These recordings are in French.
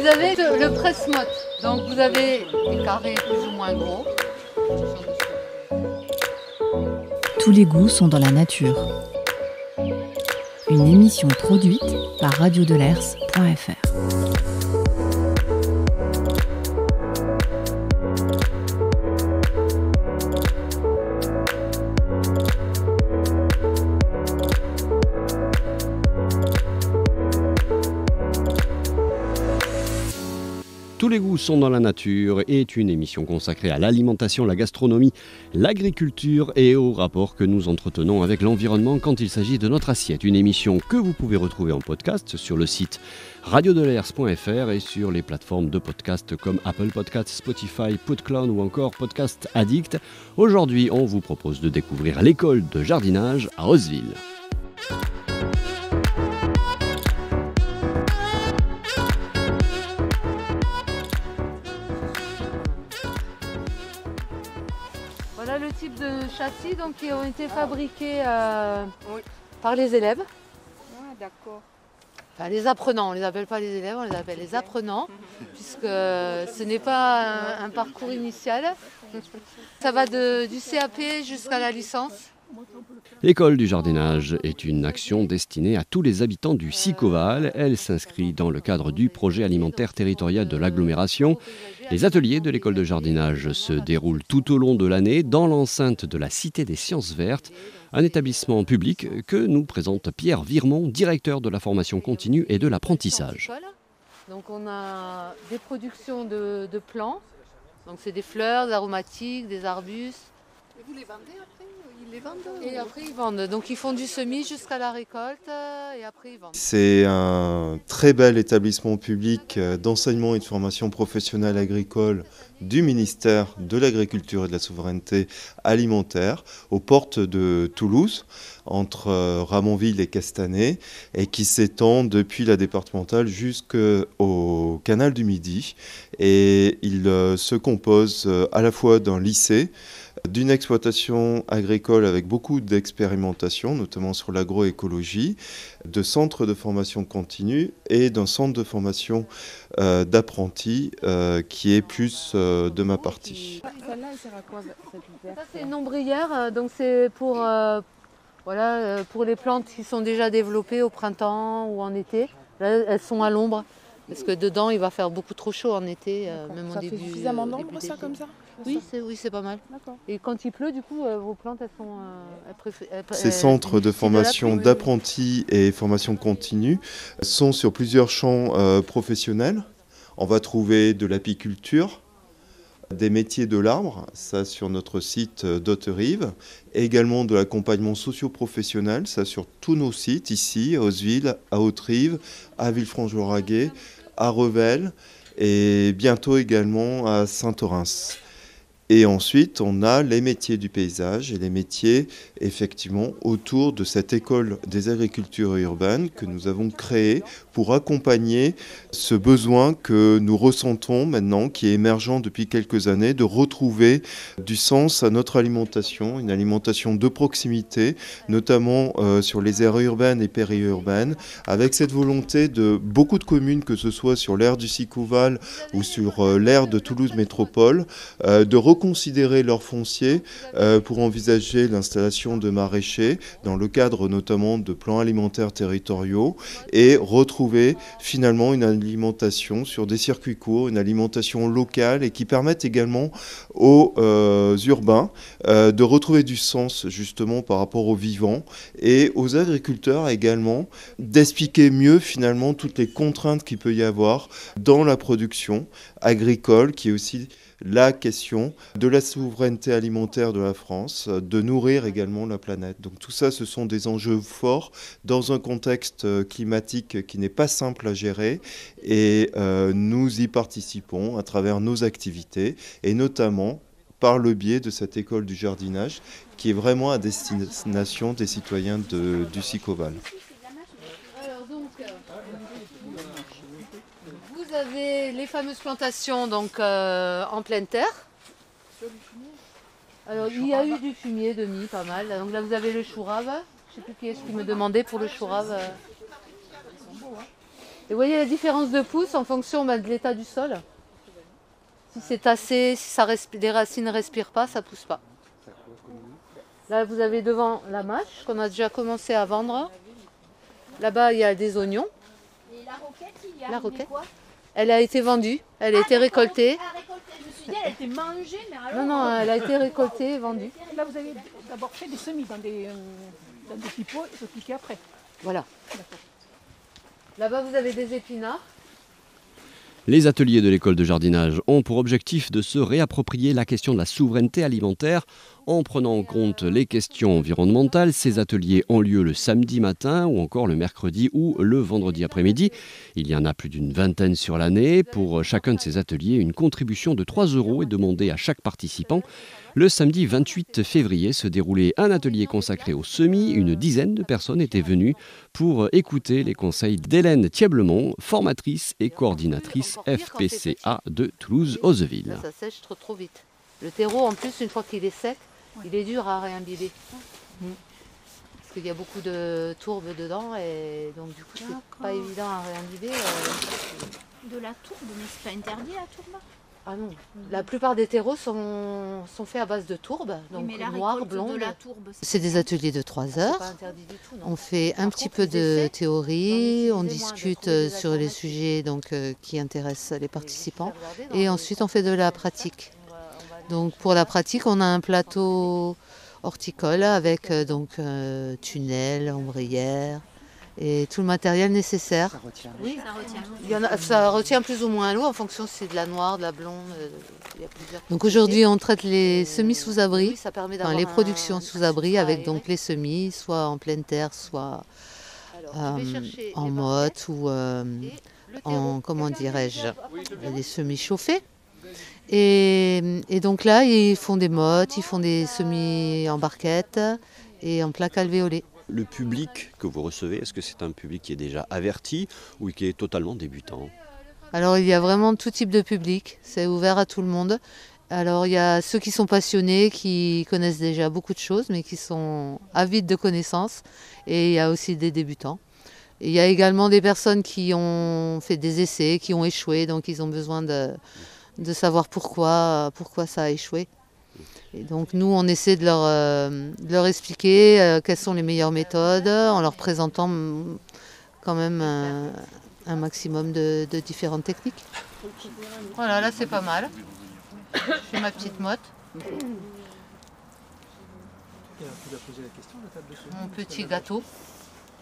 avez le presse-motte. Donc vous avez des carrés plus ou moins gros. Tous les goûts sont dans la nature. Une émission produite par radiodelers.fr. Tous les goûts sont dans la nature est une émission consacrée à l'alimentation, la gastronomie, l'agriculture et au rapport que nous entretenons avec l'environnement quand il s'agit de notre assiette. Une émission que vous pouvez retrouver en podcast sur le site radiodelers.fr et sur les plateformes de podcast comme Apple Podcasts, Spotify, PodCloud ou encore Podcast Addict. Aujourd'hui, on vous propose de découvrir l'école de jardinage à Roseville. Voilà le type de châssis donc, qui ont été fabriqués par les élèves. Ah, d'accord. Enfin, les apprenants, on ne les appelle pas les élèves, on les appelle les apprenants, puisque ce n'est pas un parcours initial. Ça va du CAP jusqu'à la licence. L'école du jardinage est une action destinée à tous les habitants du Sicoval. Elle s'inscrit dans le cadre du projet alimentaire territorial de l'agglomération. Les ateliers de l'école de jardinage se déroulent tout au long de l'année dans l'enceinte de la Cité des Sciences Vertes, un établissement public que nous présente Pierre Virmont, directeur de la formation continue et de l'apprentissage. Donc on a des productions de plants, donc c'est des fleurs, des aromatiques, des arbustes. Et vous les vendez après? Ils les vendent? Et après ils vendent, donc ils font du semis jusqu'à la récolte et après ils vendent. C'est un très bel établissement public d'enseignement et de formation professionnelle agricole du ministère de l'Agriculture et de la Souveraineté alimentaire aux portes de Toulouse, entre Ramonville et Castanet, et qui s'étend depuis la départementale jusqu'au canal du Midi. Et il se compose à la fois d'un lycée, d'une exploitation agricole avec beaucoup d'expérimentation, notamment sur l'agroécologie, de centres de formation continue et d'un centre de formation d'apprentis qui est plus de ma partie. Celle-là, elle sert à quoi cette Ça c'est une ombrière, donc c'est pour les plantes qui sont déjà développées au printemps ou en été. Là elles sont à l'ombre, parce que dedans il va faire beaucoup trop chaud en été, même Ça au début. fait suffisamment d'ombre début ça d'été. comme ça? Oui, c'est pas mal. D'accord. Et quand il pleut, du coup, vos plantes, elles sont... Ces centres de formation d'apprentis et formation continue sont sur plusieurs champs professionnels. On va trouver de l'apiculture, des métiers de l'arbre, ça sur notre site d'Haute-Rive, et également de l'accompagnement socio-professionnel, ça sur tous nos sites, ici, à Roseville, à Haute-Rive, à Villefranche-Lauragais, à Revel, et bientôt également à Saint-Orens. Et ensuite, on a les métiers du paysage et les métiers, effectivement, autour de cette école des agricultures urbaines que nous avons créée pour accompagner ce besoin que nous ressentons maintenant, qui est émergent depuis quelques années, de retrouver du sens à notre alimentation, une alimentation de proximité, notamment sur les aires urbaines et périurbaines, avec cette volonté de beaucoup de communes, que ce soit sur l'aire du Sicoval ou sur l'aire de Toulouse Métropole, de reconsidérer leur foncier pour envisager l'installation de maraîchers dans le cadre notamment de plans alimentaires territoriaux et retrouver finalement une alimentation sur des circuits courts, une alimentation locale et qui permette également aux urbains de retrouver du sens justement par rapport aux vivants et aux agriculteurs également d'expliquer mieux finalement toutes les contraintes qu'il peut y avoir dans la production agricole qui est aussi la question de la souveraineté alimentaire de la France, de nourrir également la planète. Donc tout ça, ce sont des enjeux forts dans un contexte climatique qui n'est pas simple à gérer et nous y participons à travers nos activités et notamment par le biais de cette école du jardinage qui est vraiment à destination des citoyens du Sicoval. Vous avez les fameuses plantations donc, en pleine terre. Alors, il y a eu du fumier de mie, pas mal. Donc là, vous avez le chou rave. Je ne sais plus qui est-ce qui me demandait pour le chou rave. Et vous voyez la différence de pousse en fonction de l'état du sol. Si c'est tassé, si les racines ne respirent pas, ça ne pousse pas. Là, vous avez devant la mâche qu'on a déjà commencé à vendre. Là-bas, il y a des oignons. Et la roquette, il y a La roquette. quoi? Elle a été vendue, elle a été récoltée. Ah, récoltée. Je me suis dit, elle était mangée, mais alors... Non, elle a été récoltée et vendue. Là, vous avez d'abord fait des semis dans des petits pots et repiqué après. Voilà. Là-bas, vous avez des épinards. Les ateliers de l'école de jardinage ont pour objectif de se réapproprier la question de la souveraineté alimentaire en prenant en compte les questions environnementales. Ces ateliers ont lieu le samedi matin ou encore le mercredi ou le vendredi après-midi. Il y en a plus d'une vingtaine sur l'année. Pour chacun de ces ateliers, une contribution de 3 € est demandée à chaque participant. Le samedi 28 février se déroulait un atelier consacré aux semis. Une dizaine de personnes étaient venues pour écouter les conseils d'Hélène Thieblemont, formatrice et coordinatrice FPCA de Toulouse-Hauzeville. Là, ça sèche trop vite. Le terreau, en plus, une fois qu'il est sec, il est dur à réimbiber. Parce qu'il y a beaucoup de tourbe dedans et donc du coup, c'est pas évident à réimbiber. De la tourbe, mais c'est pas interdit la tourbe? Ah non, la plupart des terreaux sont faits à base de tourbe, donc mais la noir, récolte blonde. de la tourbe, C'est des ateliers de 3 c'est heures. pas interdit du tout, non? On fait un petit peu les de essais, théorie, on j'en ai discute utilisé moins avec sur les Romain. sujets qui intéressent les participants et ensuite on fait de la pratique. Donc pour la pratique, on a un plateau horticole avec tunnel, ombrière et tout le matériel nécessaire. Oui, Ça retient. ça retient plus ou moins l'eau en fonction si c'est de la noire, de la blonde. Il y a plusieurs. Donc aujourd'hui, on traite les semis sous abri, les productions sous abri avec donc les semis, soit en pleine terre, soit en motte ou en comment dirais-je, des semis chauffés. Et donc là, ils font des mottes, ils font des semis en barquette et en plaque alvéolée. Le public que vous recevez, est-ce que c'est un public qui est déjà averti ou qui est totalement débutant? Alors il y a vraiment tout type de public, c'est ouvert à tout le monde. Alors il y a ceux qui sont passionnés, qui connaissent déjà beaucoup de choses, mais qui sont avides de connaissances. Et il y a aussi des débutants. Et il y a également des personnes qui ont fait des essais, qui ont échoué, donc ils ont besoin de savoir pourquoi ça a échoué. Et donc nous, on essaie de leur expliquer quelles sont les meilleures méthodes, en leur présentant quand même un maximum de différentes techniques. Voilà, là c'est pas mal. Je fais ma petite motte. Mon petit gâteau.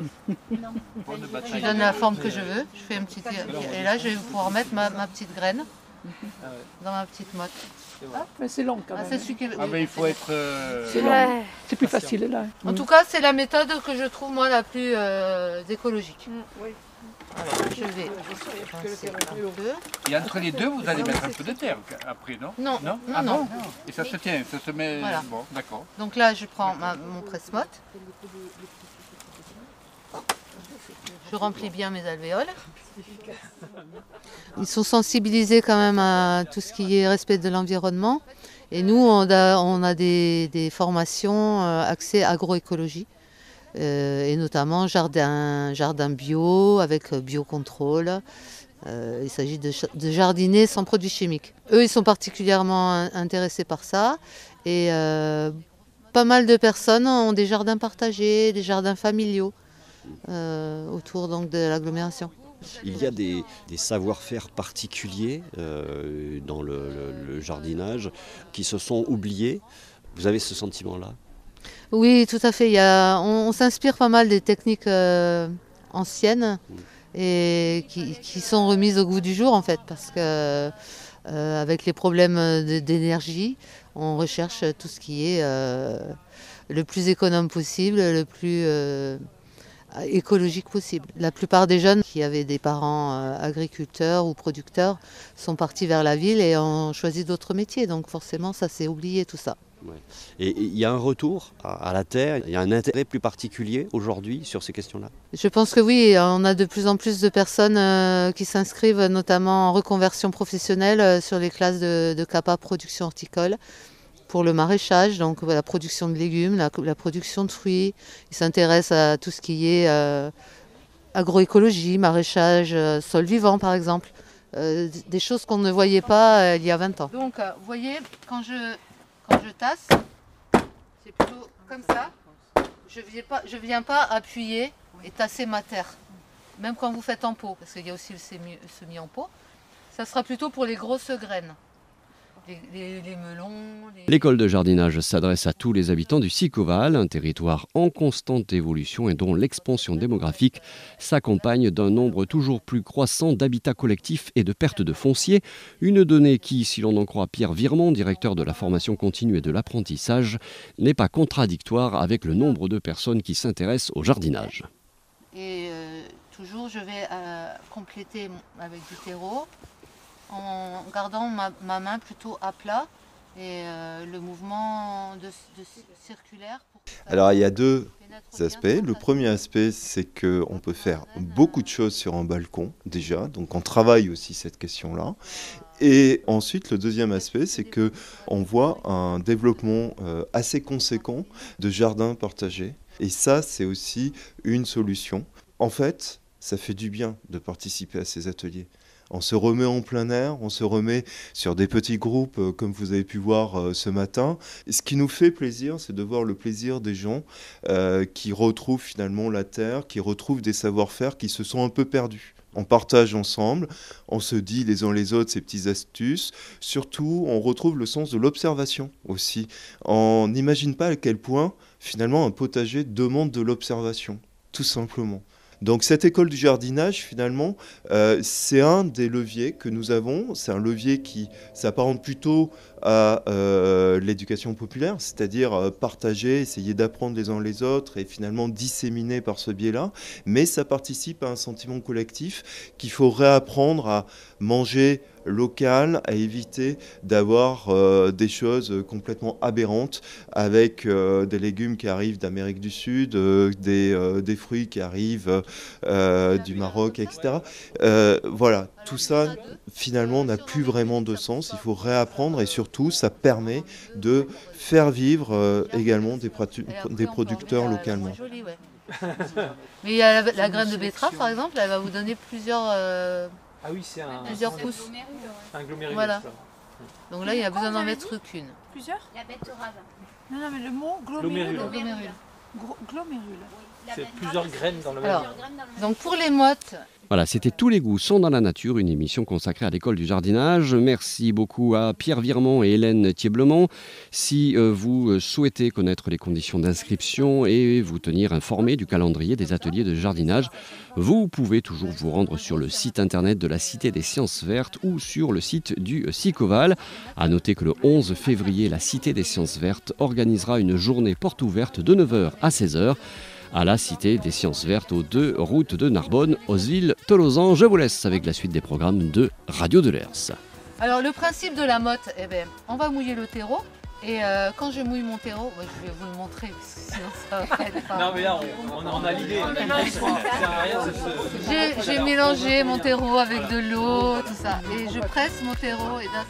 Je lui donne la forme que je veux. Je fais et là, je vais pouvoir mettre ma petite graine dans ma petite motte. Mais c'est long quand même. Mais il faut être... C'est plus facile là. En tout cas, c'est la méthode que je trouve moi la plus écologique. Oui. Alors, je vais rincer un peu. Et entre les deux, vous allez mettre un peu de terre après, non? Non, Non. non, Ah non. bon. Et ça se tient, ça se met... Voilà. Bon, d'accord. Donc là, je prends mon presse-motte. Je remplis bien mes alvéoles. Ils sont sensibilisés quand même à tout ce qui est respect de l'environnement. Et nous, on a des formations axées agroécologie. Et notamment jardin bio avec biocontrôle. Il s'agit de jardiner sans produits chimiques. Eux, ils sont particulièrement intéressés par ça. Et pas mal de personnes ont des jardins partagés, des jardins familiaux autour donc, de l'agglomération. Il y a des savoir-faire particuliers dans le jardinage qui se sont oubliés. Vous avez ce sentiment-là? Oui, tout à fait. On s'inspire pas mal des techniques anciennes et qui sont remises au goût du jour en fait, parce que avec les problèmes d'énergie, on recherche tout ce qui est le plus économe possible, le plus écologique possible. La plupart des jeunes qui avaient des parents agriculteurs ou producteurs sont partis vers la ville et ont choisi d'autres métiers, donc forcément ça s'est oublié tout ça. Ouais. Et il y a un retour à la terre, il y a un intérêt plus particulier aujourd'hui sur ces questions-là? Je pense que oui, on a de plus en plus de personnes qui s'inscrivent notamment en reconversion professionnelle sur les classes de CAPA production horticole pour le maraîchage, donc la production de légumes, la production de fruits. Ils s'intéressent à tout ce qui est agroécologie, maraîchage, sol vivant par exemple. Des choses qu'on ne voyait pas il y a 20 ans. Donc vous voyez, quand je tasse, c'est plutôt comme ça. Je viens pas appuyer et tasser ma terre. Même quand vous faites en pot, parce qu'il y a aussi le semis en pot. Ça sera plutôt pour les grosses graines. Les melons. L'école de jardinage s'adresse à tous les habitants du Sicoval, un territoire en constante évolution et dont l'expansion démographique s'accompagne d'un nombre toujours plus croissant d'habitats collectifs et de pertes de foncier. Une donnée qui, si l'on en croit Pierre Virmont, directeur de la formation continue et de l'apprentissage, n'est pas contradictoire avec le nombre de personnes qui s'intéressent au jardinage. Et toujours, je vais compléter avec du terreau, en gardant ma main plutôt à plat et le mouvement circulaire. Alors il y a deux aspects. Le premier aspect, c'est qu'on peut faire beaucoup de choses sur un balcon déjà, donc on travaille aussi cette question-là. Et ensuite, le deuxième aspect, c'est qu'on voit un développement assez conséquent de jardins partagés. Et ça, c'est aussi une solution. En fait, ça fait du bien de participer à ces ateliers. On se remet en plein air, on se remet sur des petits groupes comme vous avez pu voir ce matin. Et ce qui nous fait plaisir, c'est de voir le plaisir des gens qui retrouvent finalement la terre, qui retrouvent des savoir-faire qui se sont un peu perdus. On partage ensemble, on se dit les uns les autres ces petites astuces. Surtout, on retrouve le sens de l'observation aussi. On n'imagine pas à quel point finalement un potager demande de l'observation, tout simplement. Donc cette école du jardinage, finalement, c'est un des leviers que nous avons. C'est un levier qui s'apparente plutôt à l'éducation populaire, c'est-à-dire partager, essayer d'apprendre les uns les autres et finalement disséminer par ce biais-là. Mais ça participe à un sentiment collectif qu'il faut réapprendre à manger local, à éviter d'avoir des choses complètement aberrantes avec des légumes qui arrivent d'Amérique du Sud, des fruits qui arrivent du Maroc, etc. Voilà, tout ça finalement n'a plus vraiment de sens. Il faut réapprendre et surtout ça permet de faire vivre également des producteurs localement. Mais il y a la graine de betterave par exemple, elle va vous donner plusieurs pousses. Un glomérulus. Voilà. Donc là, il y a besoin d'en mettre qu'une. Plusieurs? La betterave. Non, mais le mot glomérule. Glomérule. C'est plusieurs graines dans le même. Donc pour les mottes. Voilà, c'était Tous les goûts sont dans la nature, une émission consacrée à l'école du jardinage. Merci beaucoup à Pierre Virmont et Hélène Thieblemont. Si vous souhaitez connaître les conditions d'inscription et vous tenir informé du calendrier des ateliers de jardinage, vous pouvez toujours vous rendre sur le site internet de la Cité des Sciences Vertes ou sur le site du Sicoval. À noter que le 11 février, la Cité des Sciences Vertes organisera une journée porte ouverte de 9h à 16h. À la Cité des Sciences Vertes aux 2 routes de Narbonne, Osville-Tolosan. Je vous laisse avec la suite des programmes de Radio de l'Ers. Alors le principe de la motte, on va mouiller le terreau. Et quand je mouille mon terreau, je vais vous le montrer, parce que sinon ça va être... Non mais là, on a l'idée. J'ai mélangé mon terreau avec de l'eau, tout ça. Et je presse mon terreau et là,